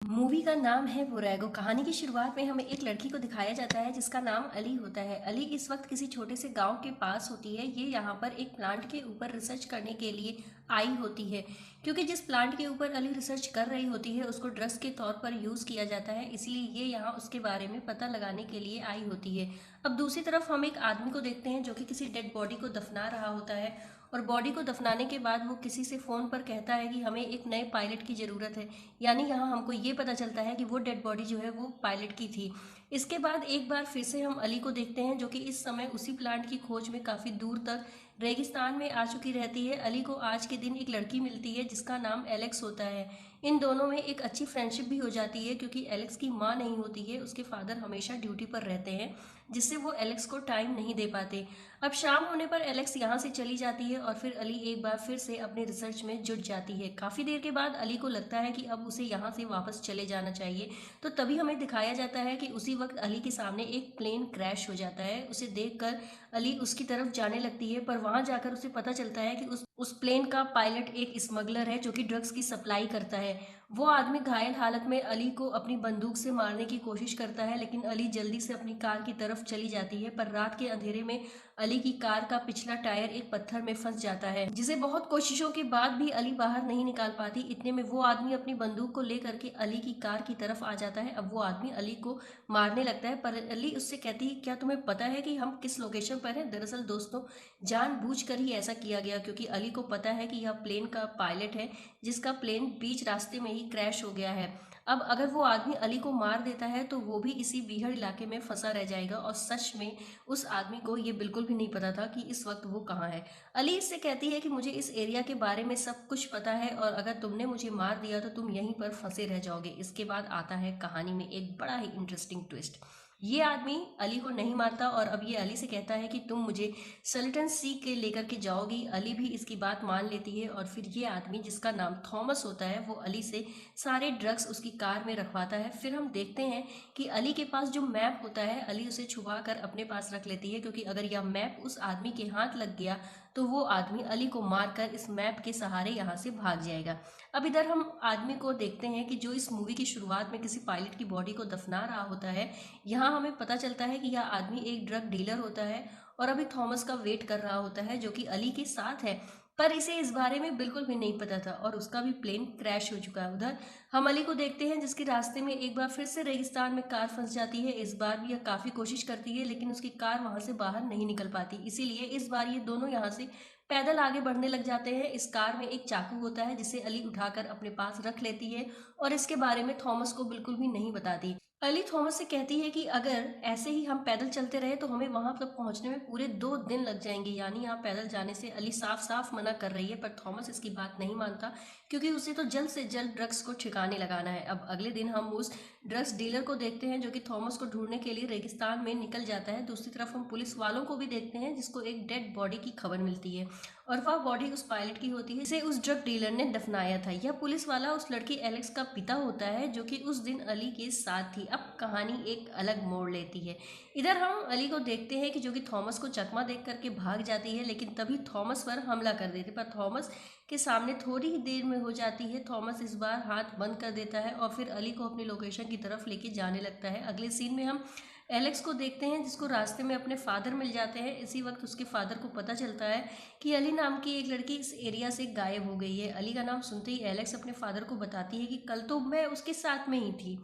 Movie का नाम है बोरैगो। कहानी की शुरुआत में हमें एक लड़की को दिखाया जाता है जिसका नाम अली होता है। अली इस वक्त किसी छोटे से गांव के पास होती है। ये यहाँ पर एक प्लांट के ऊपर रिसर्च करने के लिए आई होती है, क्योंकि जिस प्लांट के ऊपर अली रिसर्च कर रही होती है उसको ड्रग्स के तौर पर यूज़ किया जाता है, इसलिए ये यहाँ उसके बारे में पता लगाने के लिए आई होती है। अब दूसरी तरफ हम एक आदमी को देखते हैं जो कि किसी डेड बॉडी को दफना रहा होता है, और बॉडी को दफनाने के बाद वो किसी से फ़ोन पर कहता है कि हमें एक नए पायलट की ज़रूरत है। यानी यहाँ हमको ये पता चलता है कि वो डेड बॉडी जो है वो पायलट की थी। इसके बाद एक बार फिर से हम अली को देखते हैं जो कि इस समय उसी प्लांट की खोज में काफ़ी दूर तक रेगिस्तान में आ चुकी रहती है। अली को आज के दिन एक लड़की मिलती है जिसका नाम एलेक्स होता है। इन दोनों में एक अच्छी फ्रेंडशिप भी हो जाती है, क्योंकि एलेक्स की माँ नहीं होती है, उसके फादर हमेशा ड्यूटी पर रहते हैं, जिससे वो एलेक्स को टाइम नहीं दे पाते। अब शाम होने पर एलेक्स यहाँ से चली जाती है और फिर अली एक बार फिर से अपने रिसर्च में जुट जाती है। काफ़ी देर के बाद अली को लगता है कि अब उसे यहाँ से वापस चले जाना चाहिए, तो तभी हमें दिखाया जाता है कि उसी वक्त अली के सामने एक प्लेन क्रैश हो जाता है। उसे देखकर अली उसकी तरफ जाने लगती है, पर वहाँ जाकर उसे पता चलता है कि उस प्लेन का पायलट एक स्मगलर है जो कि ड्रग्स की सप्लाई करता है। वो आदमी घायल हालत में अली को अपनी बंदूक से मारने की कोशिश करता है, लेकिन अली जल्दी से अपनी कार की तरफ चली जाती है। पर रात के अंधेरे में अली की कार का पिछला टायर एक पत्थर में फंस जाता है, जिसे बहुत कोशिशों के बाद भी अली बाहर नहीं निकाल पाती। इतने में वो आदमी अपनी बंदूक को लेकर के अली की कार की तरफ आ जाता है। अब वो आदमी अली को मारने लगता है, पर अली उससे कहती है, क्या तुम्हें पता है कि हम किस लोकेशन पर हैं? दरअसल दोस्तों, जानबूझकर ही ऐसा किया गया, क्योंकि अली को पता है कि यह प्लेन का पायलट है जिसका प्लेन बीच रास्ते में ही क्रैश हो गया है। अब अगर वो आदमी अली को मार देता है तो वो भी इसी बीहड़ इलाके में फंसा रह जाएगा, और सच में उस आदमी को ये बिल्कुल भी नहीं पता था कि इस वक्त वो कहाँ है। अली इससे कहती है कि मुझे इस एरिया के बारे में सब कुछ पता है, और अगर तुमने मुझे मार दिया तो तुम यहीं पर फंसे रह जाओगे। इसके बाद आता है कहानी में एक बड़ा ही इंटरेस्टिंग ट्विस्ट। ये आदमी अली को नहीं मारता, और अब ये अली से कहता है कि तुम मुझे सल्टन सी के लेकर के जाओगी। अली भी इसकी बात मान लेती है, और फिर ये आदमी जिसका नाम थॉमस होता है वो अली से सारे ड्रग्स उसकी कार में रखवाता है। फिर हम देखते हैं कि अली के पास जो मैप होता है अली उसे छुपा कर अपने पास रख लेती है, क्योंकि अगर यह मैप उस आदमी के हाथ लग गया तो वो आदमी अली को मारकर इस मैप के सहारे यहाँ से भाग जाएगा। अब इधर हम आदमी को देखते हैं कि जो इस मूवी की शुरुआत में किसी पायलट की बॉडी को दफना रहा होता है, यहाँ हमें पता चलता है कि यह आदमी एक ड्रग डीलर होता है और अभी थॉमस का वेट कर रहा होता है जो कि अली के साथ है। पर इसे इस बारे में बिल्कुल भी नहीं पता था, और उसका भी प्लेन क्रैश हो चुका है। उधर हम अली को देखते हैं जिसके रास्ते में एक बार फिर से रेगिस्तान में कार फंस जाती है। इस बार भी यह काफ़ी कोशिश करती है, लेकिन उसकी कार वहां से बाहर नहीं निकल पाती, इसीलिए इस बार ये दोनों यहाँ से पैदल आगे बढ़ने लग जाते हैं। इस कार में एक चाकू होता है जिसे अली उठाकर अपने पास रख लेती है, और इसके बारे में थॉमस को बिल्कुल भी नहीं बताती। अली थॉमस से कहती है कि अगर ऐसे ही हम पैदल चलते रहे तो हमें वहां तक पहुंचने में पूरे 2 दिन लग जाएंगे। यानी यहाँ पैदल जाने से अली साफ साफ मना कर रही है, पर थॉमस इसकी बात नहीं मानता, क्योंकि उसे तो जल्द से जल्द ड्रग्स को ठिकाने लगाना है। अब अगले दिन हम उस ड्रग्स डीलर को देखते हैं जो कि थॉमस को ढूंढने के लिए रेगिस्तान में निकल जाता है। दूसरी तरफ हम पुलिस वालों को भी देखते हैं जिसको एक डेड बॉडी की खबर मिलती है, और वह बॉडी उस पायलट की होती है जिसे उस ड्रग डीलर ने दफनाया था। यह पुलिस वाला उस लड़की एलेक्स का पिता होता है जो कि उस दिन अली के साथ थी। अब कहानी एक अलग मोड़ लेती है। इधर हम अली को देखते हैं कि जो कि थॉमस को चकमा देख करके भाग जाती है, लेकिन तभी थॉमस पर हमला कर देते, पर थॉमस के सामने थोड़ी ही देर में हो जाती है। थॉमस इस बार हाथ बंद कर देता है और फिर अली को अपनी लोकेशन की तरफ लेके जाने लगता है। अगले सीन में हम एलेक्स को देखते हैं जिसको रास्ते में अपने फादर मिल जाते हैं। इसी वक्त उसके फादर को पता चलता है कि अली नाम की एक लड़की इस एरिया से गायब हो गई है। अली का नाम सुनते ही एलेक्स अपने फादर को बताती है कि कल तो मैं उसके साथ में ही थी।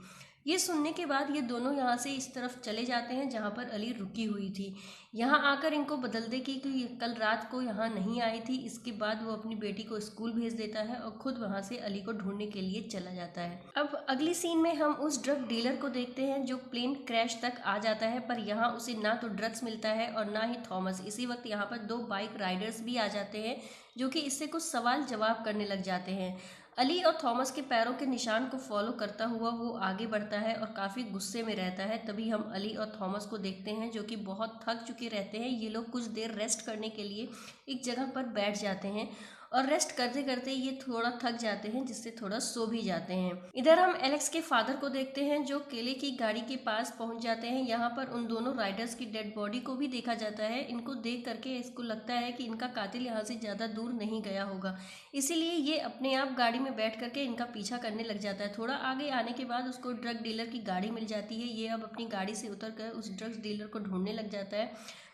ये सुनने के बाद ये दोनों यहाँ से इस तरफ चले जाते हैं जहाँ पर अली रुकी हुई थी। यहाँ आकर इनको बदल दे कि ये कल रात को यहाँ नहीं आई थी। इसके बाद वो अपनी बेटी को स्कूल भेज देता है और खुद वहाँ से अली को ढूंढने के लिए चला जाता है। अब अगली सीन में हम उस ड्रग डीलर को देखते हैं जो प्लेन क्रैश तक आ जाता है, पर यहाँ उसे ना तो ड्रग्स मिलता है और ना ही थॉमस। इसी वक्त यहाँ पर 2 बाइक राइडर्स भी आ जाते हैं जो कि इससे कुछ सवाल जवाब करने लग जाते हैं। अली और थॉमस के पैरों के निशान को फॉलो करता हुआ वो आगे बढ़ता है और काफ़ी गुस्से में रहता है। तभी हम अली और थॉमस को देखते हैं जो कि बहुत थक चुके रहते हैं। ये लोग कुछ देर रेस्ट करने के लिए एक जगह पर बैठ जाते हैं, और रेस्ट करते करते ये थोड़ा थक जाते हैं, जिससे थोड़ा सो भी जाते हैं। इधर हम एलेक्स के फादर को देखते हैं जो केले की गाड़ी के पास पहुंच जाते हैं। यहाँ पर उन दोनों राइडर्स की डेड बॉडी को भी देखा जाता है। इनको देख करके इसको लगता है कि इनका कातिल यहाँ से ज़्यादा दूर नहीं गया होगा, इसीलिए ये अपने आप गाड़ी में बैठ करके इनका पीछा करने लग जाता है। थोड़ा आगे आने के बाद उसको ड्रग डीलर की गाड़ी मिल जाती है। ये अब अपनी गाड़ी से उतर कर उस ड्रग्स डीलर को ढूंढने लग जाता है,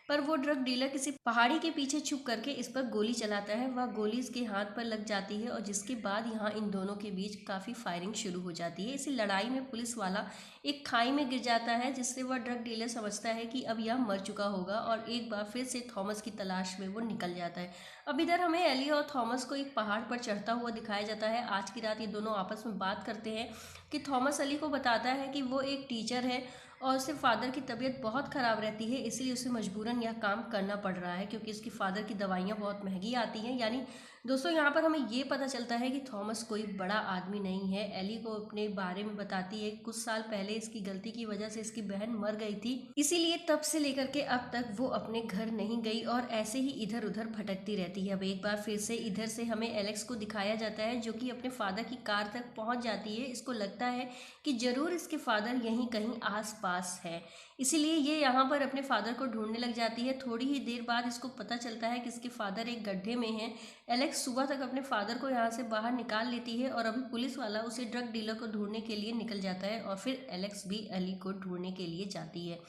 पर वो ड्रग डीलर किसी पहाड़ी के पीछे छुप करके इस पर गोली चलाता है। वह गोली इसके हाथ पर लग जाती है और जिसके बाद यहाँ इन दोनों के बीच काफ़ी फायरिंग शुरू हो जाती है। इसी लड़ाई में पुलिस वाला एक खाई में गिर जाता है, जिससे वह ड्रग डीलर समझता है कि अब यह मर चुका होगा और एक बार फिर से थॉमस की तलाश में वो निकल जाता है। अब इधर हमें एली और थॉमस को एक पहाड़ पर चढ़ता हुआ दिखाया जाता है। आज की रात ये दोनों आपस में बात करते हैं कि थॉमस एली को बताता है कि वो एक टीचर है और उसके फादर की तबीयत बहुत ख़राब रहती है, इसलिए उसे मजबूरन यह काम करना पड़ रहा है क्योंकि उसके फादर की दवाइयाँ बहुत महंगी आती हैं। यानी दोस्तों यहाँ पर हमें ये पता चलता है कि थॉमस कोई बड़ा आदमी नहीं है। एली को अपने बारे में बताती है कुछ साल पहले इसकी गलती की वजह से इसकी बहन मर गई थी, इसीलिए तब से लेकर के अब तक वो अपने घर नहीं गई और ऐसे ही इधर उधर भटकती रहती है। अब एक बार फिर से इधर से हमें एलेक्स को दिखाया जाता है जो कि अपने फादर की कार तक पहुंच जाती है। इसको लगता है कि जरूर इसके फादर यहीं कहीं आस पास है, इसीलिए ये यहाँ पर अपने फादर को ढूंढने लग जाती है। थोड़ी ही देर बाद इसको पता चलता है कि इसके फादर एक गड्ढे में हैं। एलेक्स सुबह तक अपने फादर को यहाँ से बाहर निकाल लेती है और अभी पुलिस वाला उसे ड्रग डीलर को ढूंढने के लिए निकल जाता है और फिर एलेक्स भी एली को ढूंढने के लिए जाती है।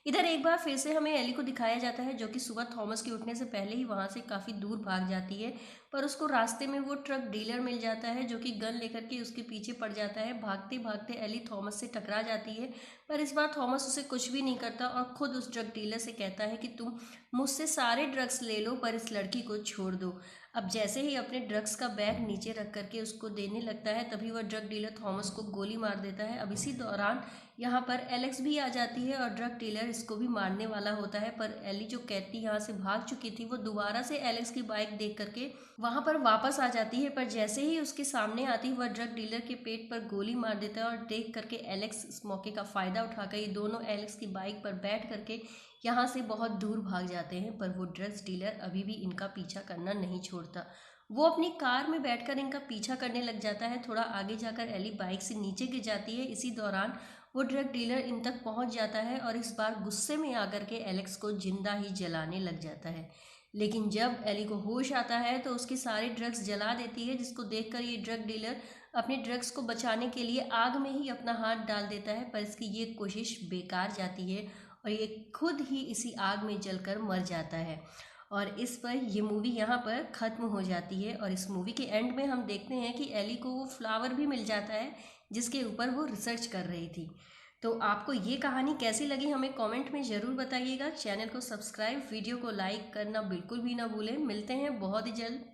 इधर एक बार फिर से हमें एली को दिखाया जाता है जो कि सुबह थॉमस के उठने से पहले ही वहाँ से काफ़ी दूर भाग जाती है, पर उसको रास्ते में वो ट्रक डीलर मिल जाता है जो कि गन लेकर के उसके पीछे पड़ जाता है। भागते भागते एली थॉमस से टकरा जाती है, पर इस बार थॉमस उसे कुछ भी नहीं करता और खुद उस ड्रग डीलर से कहता है कि तुम मुझसे सारे ड्रग्स ले लो पर इस लड़की को छोड़ दो। अब जैसे ही अपने ड्रग्स का बैग नीचे रख करके उसको देने लगता है, तभी वह ड्रग डीलर थॉमस को गोली मार देता है। अब इसी दौरान यहाँ पर एलेक्स भी आ जाती है और ड्रग डीलर इसको भी मारने वाला होता है, पर एली जो कैटी यहाँ से भाग चुकी थी वो दोबारा से एलेक्स की बाइक देख करके वहाँ पर वापस आ जाती है, पर जैसे ही उसके सामने आती है वह ड्रग डीलर के पेट पर गोली मार देता है और देख करके एलेक्स इस मौके का फ़ायदा उठाकर ये दोनों एलेक्स की बाइक पर बैठ करके यहाँ से बहुत दूर भाग जाते हैं। पर वो ड्रग्स डीलर अभी भी इनका पीछा करना नहीं छोड़ता। वो अपनी कार में बैठकर इनका पीछा करने लग जाता है। थोड़ा आगे जाकर एली बाइक से नीचे गिर जाती है। इसी दौरान वो ड्रग डीलर इन तक पहुंच जाता है और इस बार गुस्से में आकर के एलेक्स को जिंदा ही जलाने लग जाता है। लेकिन जब एली को होश आता है तो उसके सारे ड्रग्स जला देती है, जिसको देखकर ये ड्रग डीलर अपने ड्रग्स को बचाने के लिए आग में ही अपना हाथ डाल देता है, पर इसकी ये कोशिश बेकार जाती है और ये खुद ही इसी आग में जलकर मर जाता है। और इस पर ये मूवी यहाँ पर ख़त्म हो जाती है और इस मूवी के एंड में हम देखते हैं कि एली को वो फ्लावर भी मिल जाता है जिसके ऊपर वो रिसर्च कर रही थी। तो आपको ये कहानी कैसी लगी हमें कमेंट में ज़रूर बताइएगा। चैनल को सब्सक्राइब, वीडियो को लाइक करना बिल्कुल भी ना भूलें। मिलते हैं बहुत ही जल्द।